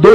2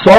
100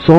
100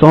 100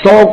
100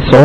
100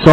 100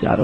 4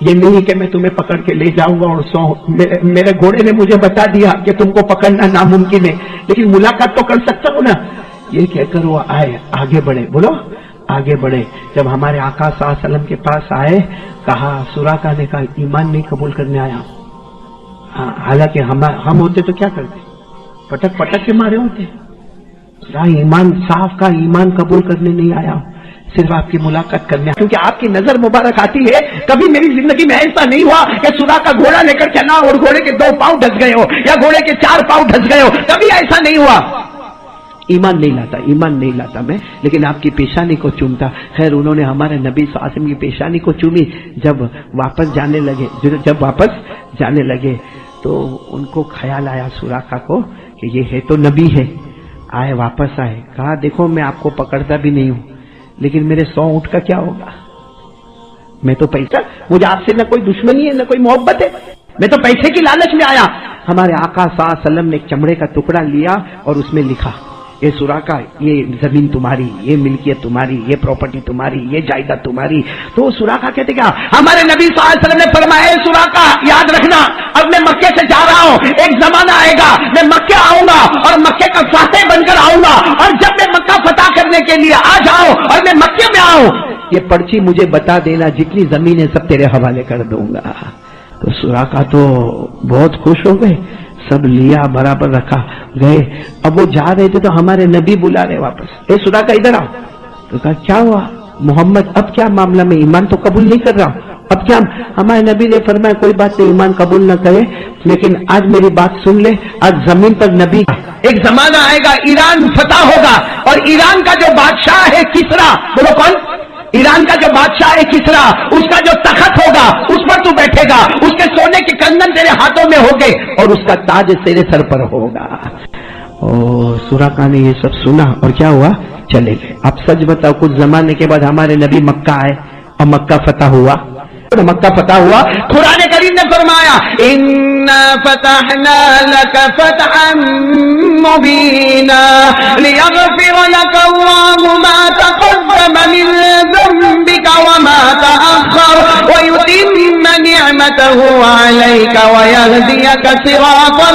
یہ نہیں کہ میں تمہیں پکڑ کے لے جاؤں گا اور میرے گھوڑے نے مجھے بتا دیا کہ تم کو پکڑنا ناممکن ہے، لیکن ملاقات تو کر سکتا ہوں نا. یہ کہہ کر وہ آئے، آگے بڑھے، بولو آگے بڑھے. جب ہمارے آقا صلی اللہ علیہ وسلم کے پاس آئے، کہا، سراقہ نے کہا ایمان نہیں قبول کرنے آیا. حالانکہ ہم ہوتے تو کیا کرتے؟ پٹک پٹک کے مارے ہوتے. ایمان صاف کا ایمان قبول کرنے نہیں آیا، صرف آپ کی ملاقات کرنے، کیونکہ آپ کی نظر مبارک آتی ہے. کبھی میری زندگی میں ایسا نہیں ہوا کہ سراقہ گھوڑا لے کر چلا اور گھوڑے کے 2 پاؤں ڈھس گئے ہو یا گھوڑے کے 4 پاؤں ڈھس گئے ہو، کبھی ایسا نہیں ہوا. ایمان نہیں لاتا میں، لیکن آپ کی پیشانی کو چومتا. خیر انہوں نے ہمارے نبی صلی اللہ علیہ وسلم کی پیشانی کو چومی. جب واپس جانے لگے تو ان کو خیال آیا سراقہ کو کہ یہ ہے تو نبی ہے. آئے، واپس آئے، کہا دیکھو میں آپ کو پکڑتا بھی نہیں ہوں، لیکن میرے 100 اونٹ کا کیا ہوگا؟ میں تو پیسہ، مجھے آپ سے نہ کوئی دشمنی ہے نہ کوئی محبت ہے، میں تو پیسے کی لالچ میں آیا. ہمارے آقا صلی اللہ علیہ وسلم نے ایک چمڑے کا ٹکڑا لیا اور اس میں لکھا، یہ سراقہ، یہ زمین تمہاری، یہ ملکیت تمہاری، یہ پراپرٹی تمہاری، یہ جائیداد تمہاری. تو سراقہ کہتے کیا؟ ہمارے نبی صلی اللہ علیہ وسلم نے فرمایا، اے سراقہ یاد رکھنا، اب میں مکے سے جا رہا ہوں، ایک زمانہ آئے گا میں مکے آؤں گا اور مکے کا فاتح بن کر آؤں گا، اور جب میں مکہ فتح کرنے کے لیے آ جاؤں اور میں مکے میں آؤں، یہ پرچی مجھے بتا دینا، جتنی زمین ہے سب تیرے حوالے کر دوں گا. تو سراقہ تو بہت خوش ہو گئے، سب لیا برابر رکھا، گئے. اب وہ جا رہے تھے تو ہمارے نبی بلا رہے واپس، اے سراقہ ادھر آؤ. تو کہا کیا ہوا محمد، اب کیا معاملہ؟ میں ایمان تو قبول نہیں کر رہا ہوں، اب کیا؟ ہمارے نبی نے فرمایا کوئی بات نہیں، ایمان قبول نہ کرے، لیکن آج میری بات سن لے، آج زمین پر نبی. ایک زمانہ آئے گا ایران فتح ہوگا، اور ایران کا جو بادشاہ ہے کسرا، بولو کون؟ ایران کا جو بادشاہ ہے کسرا، اس کا جو تخت ہوگا اس پر تو بیٹھے گا، اس کے سونے کے کنگن تیرے ہاتھوں میں ہوں گے اور اس کا تاج تیرے سر پر ہوگا. اور سراقہ نے یہ سب سنا اور کیا ہوا؟ چلے گئے. اب سچ بتاؤ، کچھ زمانے کے بعد ہمارے نبی مکہ آئے اور مکہ فتح ہوا. قرآن کریم نے فرمایا اِنَّا فَتَحْنَا لَكَ فَتْحًا مُبِينًا لِيَغْفِرَ لَكَ اللَّهُ مَا تَقَدَّمَ مِن ذَنبِكَ وَمَا تَأَخَّرَ وَيُتِمَّ نِعْمَتَهُ عَلَيْكَ وَيَهْدِيَكَ صِرَاطًا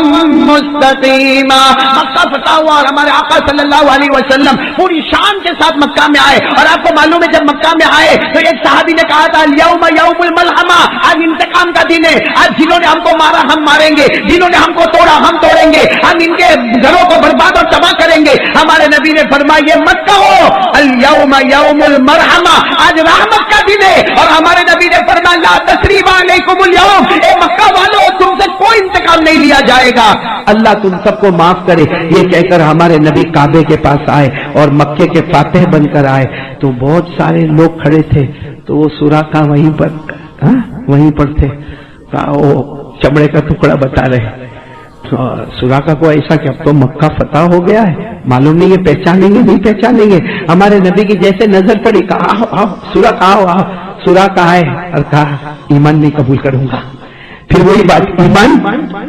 مُسْتَقِيمًا. مکہ فتح ہوا اور ہمارے آقا صلی اللہ علیہ وسلم پوری شان کے ساتھ مکہ میں آئے. اور آپ کو معلوم ہے جب مکہ میں آئے تو ایک صحابی نے کہا تھا اليوم یوم الملحمہ، آج انتقام کا دن ہے، آج جنہوں نے ہم کو مارا ہم ماریں گے، جنہوں نے ہم کو توڑا ہم توڑیں گے، ہم ان کے گھروں کو برباد اور تباہ کریں گے. ہمارے نبی نے فرمایا یہ مت کہو، اليوم یوم المرحمہ، آج رحمت کا دن ہے. اور ہمارے نبی نے فرمایا لا تثریب علیکم اليوم، اے مکہ والوں تم سے کوئی انتقام نہیں لیا جائے گا، اللہ تم سب کو معاف کرے. یہ کہہ کر ہمارے نبی کعبے کے پاس آئے اور مکے کے فاتح بن کر آئے. تو بہت سارے لوگ کھڑے تھے، تو وہ سراقہ وہیں پر تھے. وہ چمڑے کا ٹکڑا بتا رہے. سراقہ کو ایسا کہ اب تو مکہ فتح ہو گیا ہے، معلوم نہیں یہ پہچانیں گے نہیں پہچانیں گے. ہمارے نبی کی جیسے نظر پڑی، کہا آؤ سراقہ آؤ. سراقہ آئے اور کہا ایمان نہیں قبول کروں گا. پھر وہی بات ایمان،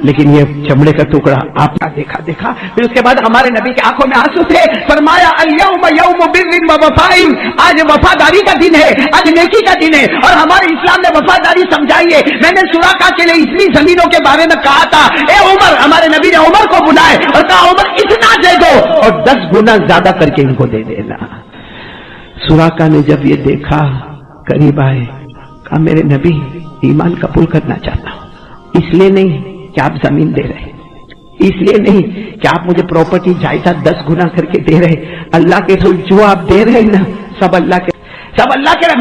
لیکن یہ چمڑے کا ٹکڑا آپ کا دیکھا. پھر اس کے بعد ہمارے نبی کی آنکھوں میں آنسو تھے. فرمایا الیوم یوم بر و وفاء، آج وفاداری کا دن ہے، آج نیکی کا دن ہے، اور ہمارے اسلام نے وفاداری سمجھائی ہے. میں نے سراقہ کے لیے اتنی زمینوں کے بارے میں کہا تھا، اے عمر، ہمارے نبی نے عمر کو بلائے اور کہا عمر اتنا دے دو اور 10 گنا زیادہ کر کے ان کو دے دینا. سراقہ نے جب یہ دیکھا قریب آئے، کہا میرے نبی ایمان قبول کرنا چاہتا ہوں، اس لیے نہیں کہ آپ زمین دے رہے، اس لیے نہیں کہ آپ مجھے پراپرٹی جائیداد 10 گنا کر کے دے رہے، اللہ کے رسول جو آپ دے رہے نا سب اللہ کے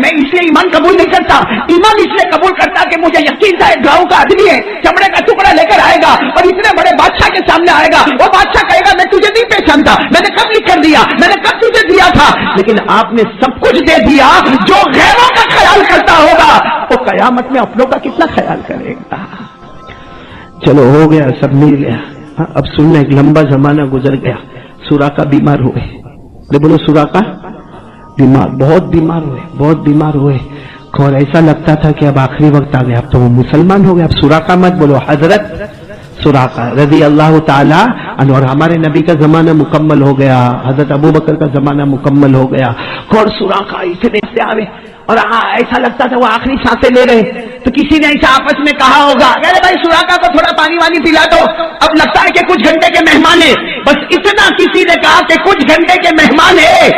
میں اس لیے ایمان قبول نہیں کرتا. ایمان اس لیے قبول کرتا کہ مجھے یقین تھا ایک گاؤں کا آدمی ہے، چمڑے کا ٹکڑا لے کر آئے گا اور اتنے بڑے بادشاہ کے سامنے آئے گا. وہ بادشاہ کہے گا میں تجھے نہیں پہچانتا، میں نے کب لکھ کر دیا، میں نے کب تجھے دیا تھا، لیکن آپ نے سب کچھ دے دیا. جو غیروں کا خیال کرتا ہوگا وہ قیامت میں اپنوں کا کتنا خیال کرے گا. چلو ہو گیا، سب مل گیا. اب سننا، ایک لمبا زمانہ گزر گیا، سراقہ بیمار ہوئے. بولو سراقہ بیمار، بہت بیمار ہوئے. اور ایسا لگتا تھا کہ اب آخری وقت آ گیا، اب تو وہ مسلمان ہو گیا. اب سراقہ مت بولو، حضرت سراقہ رضی اللہ تعالی عنہ. اور ہمارے نبی کا زمانہ مکمل ہو گیا، حضرت ابو بکر کا زمانہ مکمل ہو گیا. اور سراقہ اتنے سے آوے اور ایسا لگتا تھا وہ آخری سانسیں لے رہے، تو کسی نے ایسا آپس میں کہا ہوگا ارے بھائی سراقہ کو تھوڑا پانی وانی پلا دو، اب لگتا ہے کہ کچھ گھنٹے کے مہمان ہیں، بس اتنا کسی نے کہا کہ کچھ گھنٹے کے مہمان ہیں۔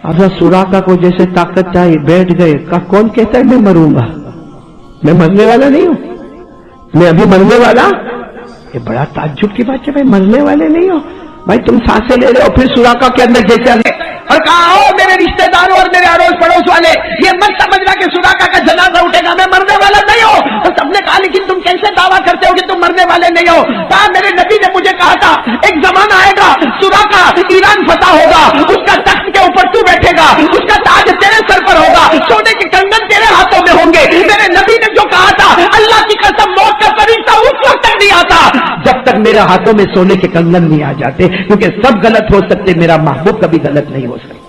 اب سراقہ کو جیسے طاقت چاہیے، بیٹھ گئے، کہا کون کہتا ہے میں مروں گا؟ میں مرنے والا نہیں ہوں، میں ابھی مرنے والا؟ یہ بڑا تعجب کی بات ہے، بھائی مرنے والے نہیں ہو بھائی، تم سانسیں لے رہے ہو۔ پھر سراقہ کے اندر جیسے اور کہا او میرے رشتہ داروں اور میرے اڑوس پڑوس والے، یہ مت سمجھنا کہ سراقہ کا جنازہ اٹھے گا، میں مرنے والا نہیں ہوں۔ تو سب نے کہا لیکن تم کیسے دعویٰ کرتے ہو کہ تم مرنے والے نہیں ہو؟ کہا میرے نبی نے مجھے کہا تھا ایک زمانہ آئے گا سراقہ ایران فتح ہوگا، اس کا تخت کے اوپر تو بیٹھے گا، اس کا تاج تیرے سر پر ہوگا، سونے کے کنگن تیرے ہاتھوں میں ہوں گے۔ میرے نبی نے جو کہا تھا اللہ کی قسم موت کا فرشتہ اس وقت تک نہیں آتا جب تک میرے ہاتھوں میں سونے کے کنگن نہیں آ جاتے، کیونکہ سب غلط ہو سکتے، میرا محبوب کبھی غلط نہیں ہو سکتا۔